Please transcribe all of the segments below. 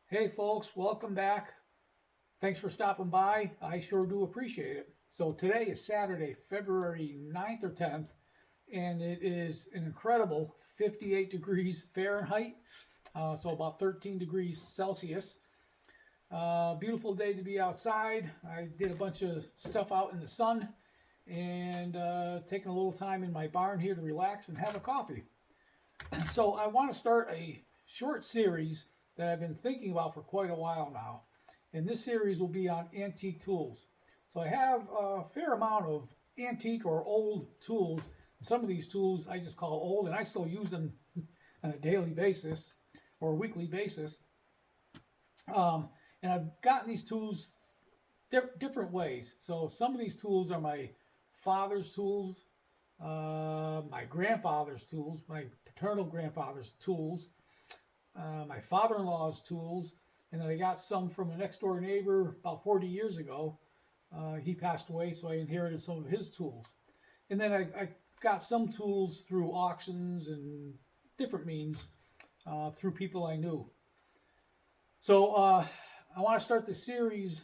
Hey folks, welcome back. Thanks for stopping by. I sure do appreciate it. So today is Saturday, February 9th or 10th, and it is an incredible 58 degrees Fahrenheit, so about 13 degrees Celsius. Beautiful day to be outside. I did a bunch of stuff out in the sun and taking a little time in my barn here to relax and have a coffee. So I want to start a short series that I've been thinking about for quite a while now. And this series will be on antique tools. So I have a fair amount of antique or old tools. Some of these tools I just call old, and I still use them on a daily basis or weekly basis. And I've gotten these tools different ways. So some of these tools are my father's tools, my grandfather's tools, my paternal grandfather's tools, my father-in-law's tools, and then I got some from a next door neighbor about 40 years ago. He passed away, so I inherited some of his tools. And then I got some tools through auctions and different means through people I knew. So I want to start the series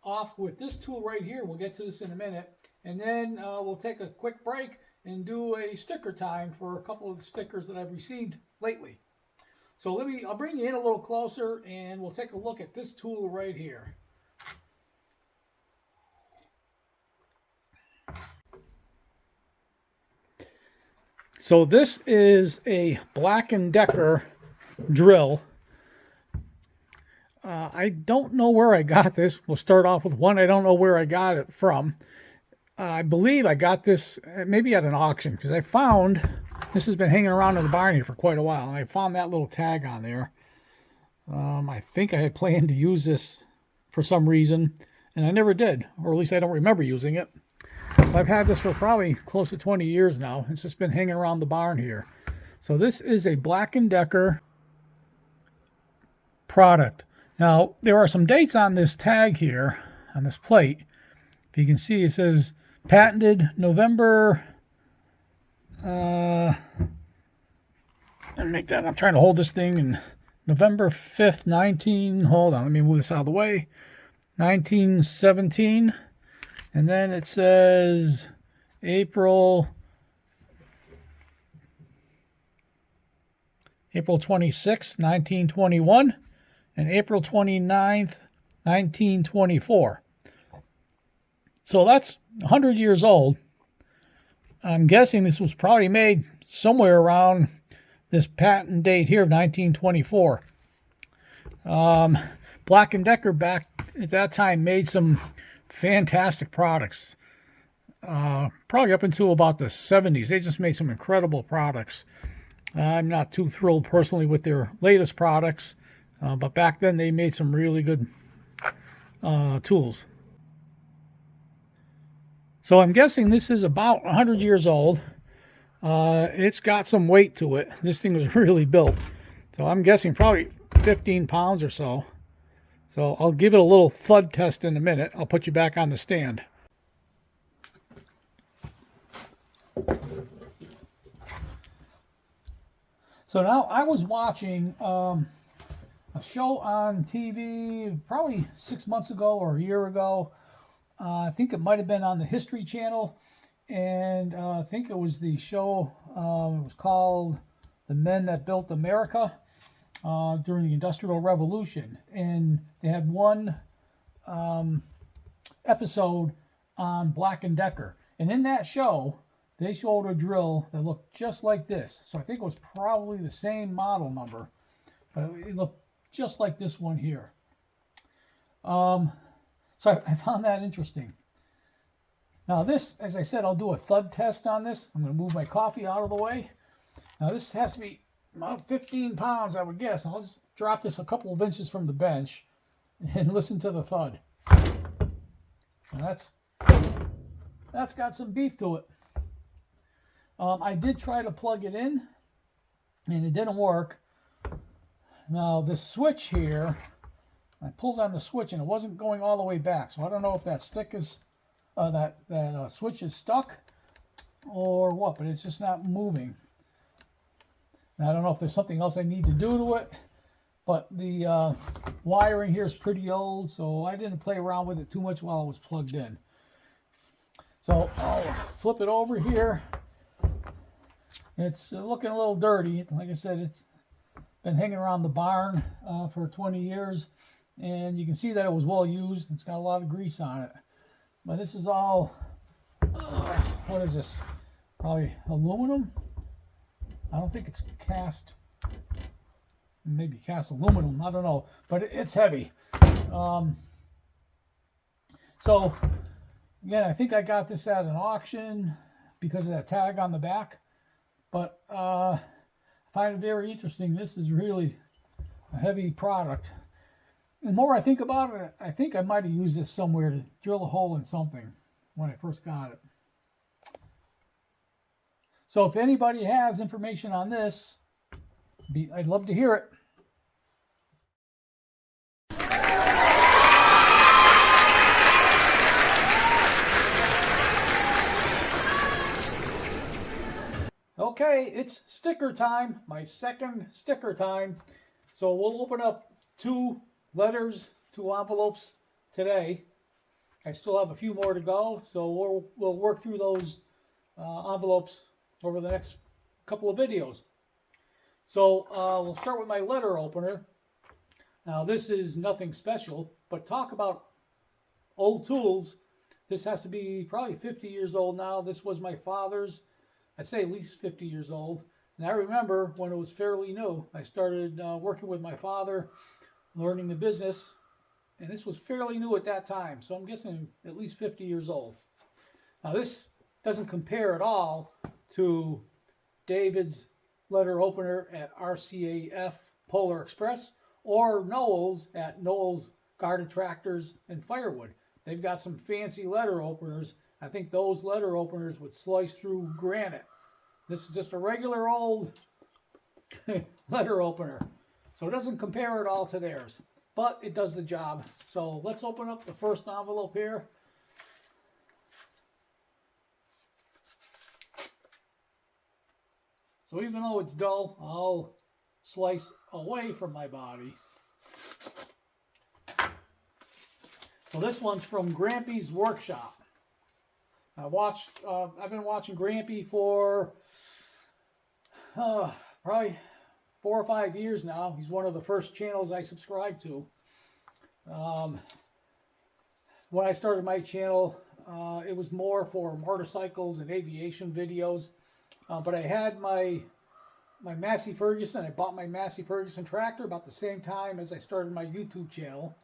off with this tool right here. We'll get to this in a minute. And then we'll take a quick break and do a sticker time for a couple of the stickers that I've received lately. So I'll bring you in a little closer and we'll take a look at this tool right here. So this is a Black & Decker drill. I don't know where I got this. We'll start off with one. I don't know where I got it from. I believe I got this maybe at an auction because I found this has been hanging around in the barn here for quite a while. And I found that little tag on there. I think I had planned to use this for some reason, and I never did, or at least I don't remember using it. I've had this for probably close to 20 years now. It's just been hanging around the barn here. So this is a Black & Decker product. Now, there are some dates on this tag here, on this plate. If you can see, it says patented November, let me make that, I'm trying to hold this thing in November 5th, hold on, let me move this out of the way, 1917. And then it says April 26th, 1921, and April 29th, 1924. So that's 100 years old. I'm guessing this was probably made somewhere around this patent date here of 1924. Black & Decker back at that time made some fantastic products. Probably up until about the 70s. They just made some incredible products. I'm not too thrilled personally with their latest products, but back then they made some really good tools. So I'm guessing this is about 100 years old. It's got some weight to it. This thing was really built. So I'm guessing probably 15 pounds or so. So I'll give it a little thud test in a minute. I'll put you back on the stand. So now I was watching a show on TV probably 6 months ago or a year ago. I think it might have been on the History Channel, and I think it was the show, it was called The Men That Built America during the Industrial Revolution. And they had one episode on Black & Decker. And in that show, they showed a drill that looked just like this. So I think it was probably the same model number, but it looked just like this one here. So I found that interesting. Now this, as I said, I'll do a thud test on this. I'm going to move my coffee out of the way. Now this has to be about 15 pounds, I would guess. I'll just drop this a couple of inches from the bench and listen to the thud. Now that's got some beef to it. I did try to plug it in, and it didn't work. Now this switch here, I pulled on the switch and it wasn't going all the way back. So I don't know if that stick is, that switch is stuck or what, but it's just not moving. Now I don't know if there's something else I need to do to it. but the wiring here is pretty old, so I didn't play around with it too much while it was plugged in. So I'll flip it over here. It's looking a little dirty. Like I said, it's been hanging around the barn for 20 years, and you can see that it was well used. It's got a lot of grease on it. But this is all, what is this? Probably aluminum? I don't think it's cast, maybe cast aluminum, I don't know, but it's heavy. So again, I think I got this at an auction because of that tag on the back, but I find it very interesting. This is really a heavy product. The more I think about it, I think I might have used this somewhere to drill a hole in something when I first got it. So if anybody has information on this, I'd love to hear it. Okay, it's sticker time, my second sticker time. So we'll open up 2 letters, 2 envelopes today. I still have a few more to go, so we'll work through those envelopes over the next couple of videos. So we'll start with my letter opener. Now this is nothing special, but talk about old tools. This has to be probably 50 years old now. This was my father's. I'd say at least 50 years old. And I remember when it was fairly new. I started working with my father, learning the business, and this was fairly new at that time. So I'm guessing at least 50 years old. Now this doesn't compare at all to David's letter opener at RCAF Polar Express or Noel's at Noel's Garden Tractors and Firewood. They've got some fancy letter openers. I think those letter openers would slice through granite. This is just a regular old letter opener. So it doesn't compare at all to theirs, but it does the job. So let's open up the first envelope here. So even though it's dull, I'll slice away from my body. So this one's from Grampy's Workshop. I've been watching Grampy for probably 4 or 5 years now. He's one of the first channels I subscribed to. When I started my channel, it was more for motorcycles and aviation videos. But I had my Massey Ferguson. I bought my Massey Ferguson tractor about the same time as I started my YouTube channel.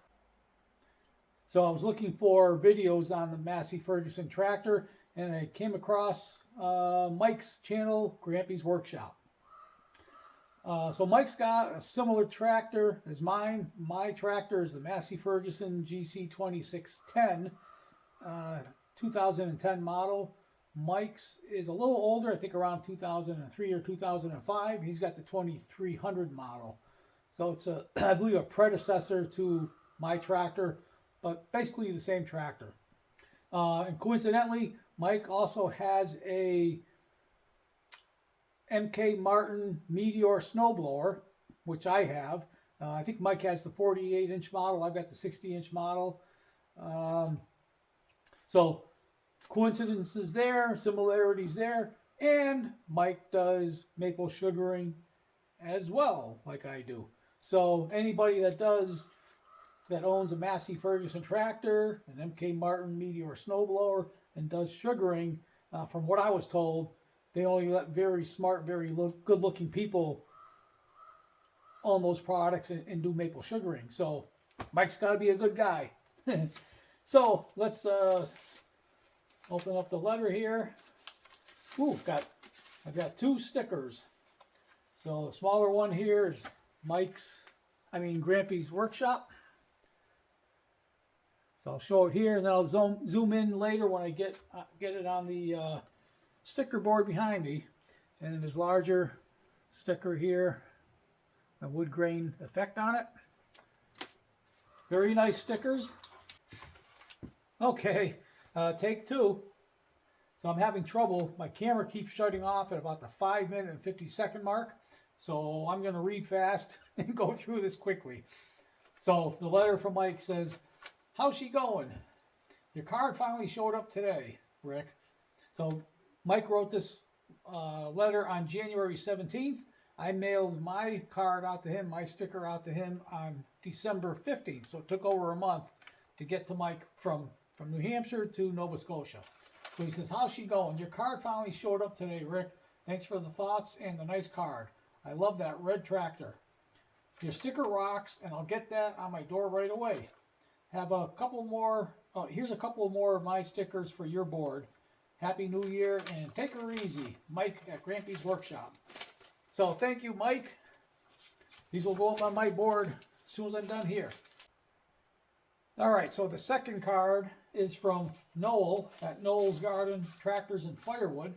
So I was looking for videos on the Massey Ferguson tractor, and I came across Mike's channel, Grampy's Workshop. So Mike's got a similar tractor as mine. My tractor is the Massey Ferguson GC 2610, 2010 model. Mike's is a little older, I think around 2003 or 2005. He's got the 2300 model. So it's I believe a predecessor to my tractor, but basically the same tractor. And coincidentally, Mike also has a MK Martin Meteor snowblower, which I have. I think Mike has the 48-inch model. I've got the 60-inch model. So coincidences there, similarities there, and Mike does maple sugaring as well, like I do. So anybody that owns a Massey Ferguson tractor, an MK Martin Meteor snowblower, and does sugaring, from what I was told, they only let very smart, very good-looking people own those products and do maple sugaring. So Mike's got to be a good guy. So let's open up the letter here. Ooh, I've got 2 stickers. So the smaller one here is Grampy's Workshop. So I'll show it here, and then I'll zoom in later when I get it on the sticker board behind me. And then there's larger sticker here, a wood grain effect on it. Very nice stickers. Okay, take 2. So I'm having trouble. My camera keeps shutting off at about the 5-minute and 50-second mark. So I'm going to read fast and go through this quickly. So the letter from Mike says, "How's she going? Your card finally showed up today, Rick." So Mike wrote this letter on January 17th. I mailed my card out to him, my sticker out to him on December 15th. So it took over a month to get to Mike from New Hampshire to Nova Scotia. So he says, "How's she going? Your card finally showed up today, Rick. Thanks for the thoughts and the nice card. I love that red tractor. Your sticker rocks, and I'll get that on my door right away. Have a couple more. Here's a couple more of my stickers for your board. Happy New Year, and take her easy. Mike at Grampy's Workshop." So thank you, Mike. These will go up on my board as soon as I'm done here. All right, so the second card is from Noel at Noel's Garden Tractors and Firewood.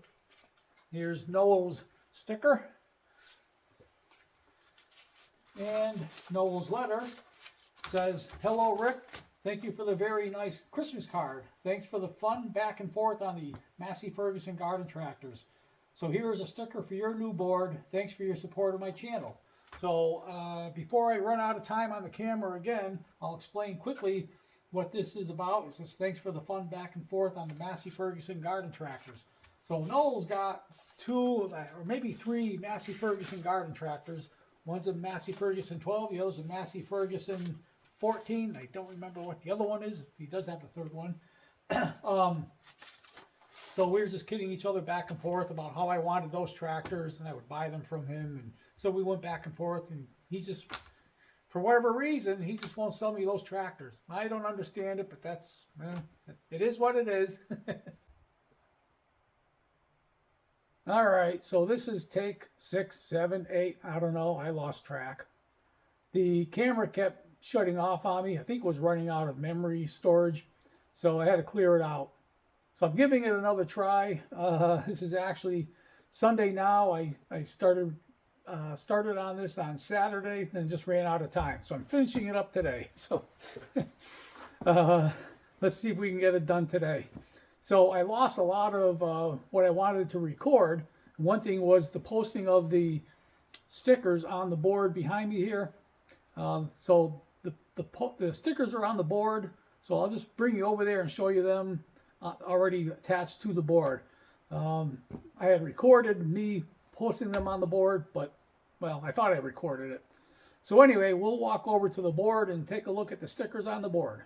Here's Noel's sticker. And Noel's letter says, "Hello, Rick. Thank you for the very nice Christmas card. Thanks for the fun back and forth on the Massey Ferguson garden tractors. So here is a sticker for your new board. Thanks for your support of my channel." So before I run out of time on the camera again, I'll explain quickly what this is about. It says, "Thanks for the fun back and forth on the Massey Ferguson garden tractors." So Noel's got 2 or maybe 3 Massey Ferguson garden tractors. One's a Massey Ferguson 12, the other's a Massey Ferguson 14. I don't remember what the other one is. He does have a third one. So we were just kidding each other back and forth about how I wanted those tractors, and I would buy them from him. And so we went back and forth, and he just, for whatever reason, he just won't sell me those tractors. I don't understand it, but that's, it is what it is. All right, so this is take 6, 7, 8. I don't know. I lost track. The camera kept shutting off on me. I think it was running out of memory storage, so I had to clear it out. So I'm giving it another try. This is actually Sunday now. I started on this on Saturday and just ran out of time. So I'm finishing it up today. So let's see if we can get it done today. So I lost a lot of what I wanted to record. One thing was the posting of the stickers on the board behind me here. So the stickers are on the board. So I'll just bring you over there and show you them already attached to the board. I had recorded me posting them on the board, but, well, I thought I recorded it. So anyway, we'll walk over to the board and take a look at the stickers on the board.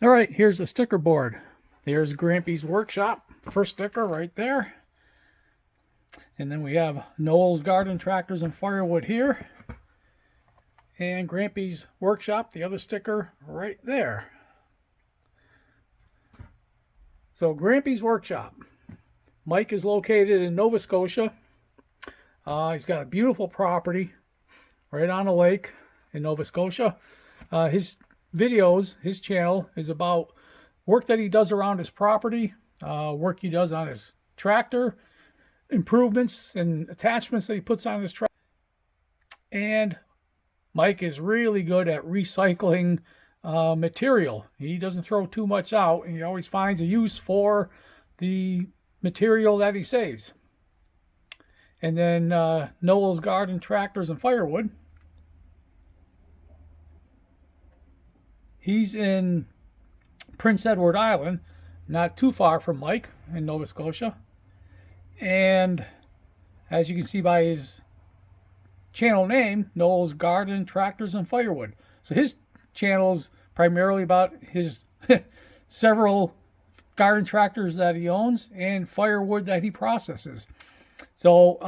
All right, here's the sticker board. There's Grampy's Workshop, first sticker right there. And then we have Noel's Garden Tractors and Firewood here. And Grampy's Workshop, the other sticker right there. So Grampy's Workshop. Mike is located in Nova Scotia. He's got a beautiful property right on a lake in Nova Scotia. His videos, his channel is about work that he does around his property, work he does on his tractor, improvements and attachments that he puts on his tractor. And Mike is really good at recycling material. He doesn't throw too much out, and he always finds a use for the material that he saves. And then Noel's Garden Tractors and Firewood. He's in Prince Edward Island, not too far from Mike in Nova Scotia. And as you can see by his channel name, Noel's Garden Tractors and Firewood. So his channel is primarily about his several garden tractors that he owns and firewood that he processes. So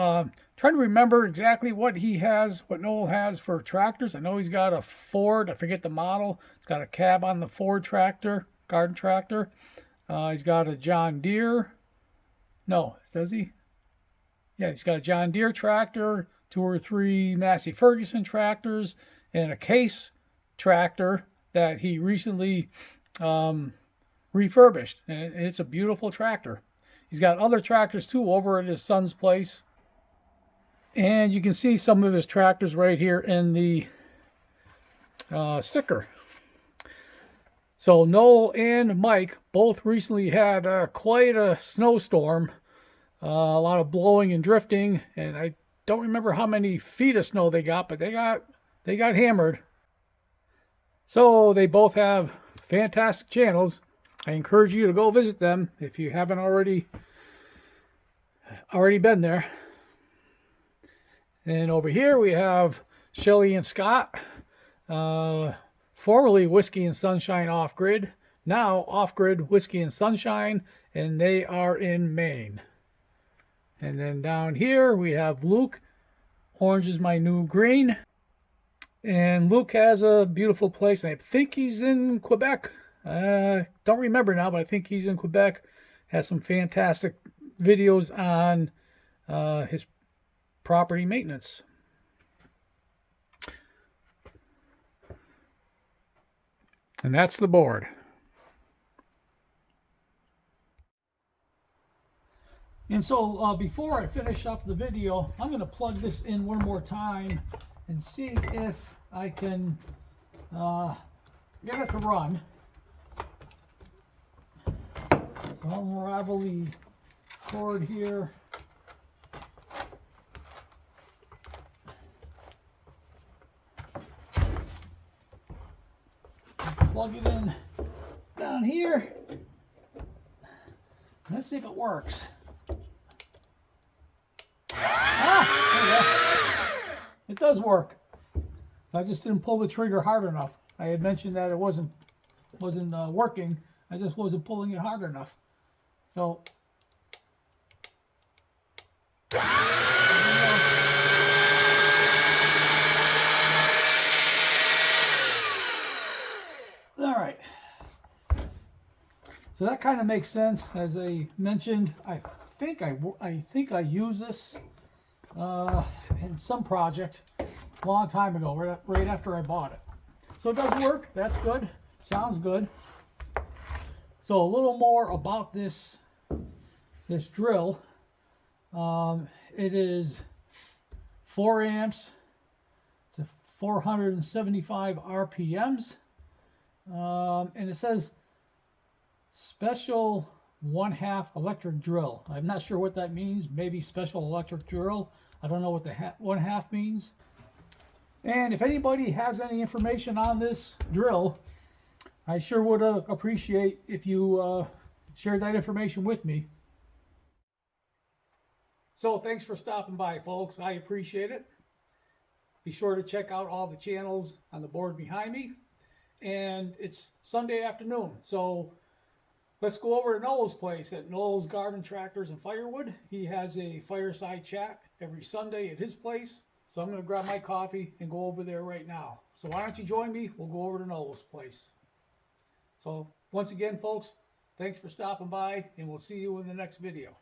trying to remember exactly what he has, what Noel has for tractors. I know he's got a Ford, I forget the model. He's got a cab on the Ford tractor, garden tractor. He's got a John Deere. No, does he? Yeah, he's got a John Deere tractor, 2 or 3 Massey Ferguson tractors, and a Case tractor that he recently refurbished. And it's a beautiful tractor. He's got other tractors too over at his son's place. And you can see some of his tractors right here in the sticker. So Noel and Mike both recently had quite a snowstorm a lot of blowing and drifting, and I don't remember how many feet of snow they got, but they got hammered. So they both have fantastic channels. I encourage you to go visit them if you haven't already been there. And over here we have Shelly and Scott, formerly Whiskey and Sunshine Off-Grid, now Off-Grid Whiskey and Sunshine, and they are in Maine. And then down here we have Luke. Orange is my new green. And Luke has a beautiful place. I think he's in Quebec. Don't remember now, but I think he's in Quebec. Has some fantastic videos on his property maintenance. And that's the board. And so before I finish up the video, I'm going to plug this in one more time and see if I can get it to run. So I'll unravel the cord here. Plug it in down here. Let's see if it works. It does work. I just didn't pull the trigger hard enough. I had mentioned that it wasn't working. I just wasn't pulling it hard enough. So all right. So that kind of makes sense. As I mentioned, I think I used this in some project a long time ago, right after I bought it. So it does work. That's good. Sounds good. So a little more about this drill. It is 4 amps. It's a 475 RPMs. And it says special 1/2 electric drill. I'm not sure what that means. Maybe special electric drill. I don't know what the 1/2 means. And if anybody has any information on this drill, I sure would appreciate if you share that information with me. So thanks for stopping by, folks. I appreciate it. Be sure to check out all the channels on the board behind me. And it's Sunday afternoon, so let's go over to Noel's place at Noel's Garden Tractors and Firewood. He has a fireside chat every Sunday at his place. So I'm going to grab my coffee and go over there right now. So why don't you join me? We'll go over to Noel's place. So once again, folks, thanks for stopping by, and we'll see you in the next video.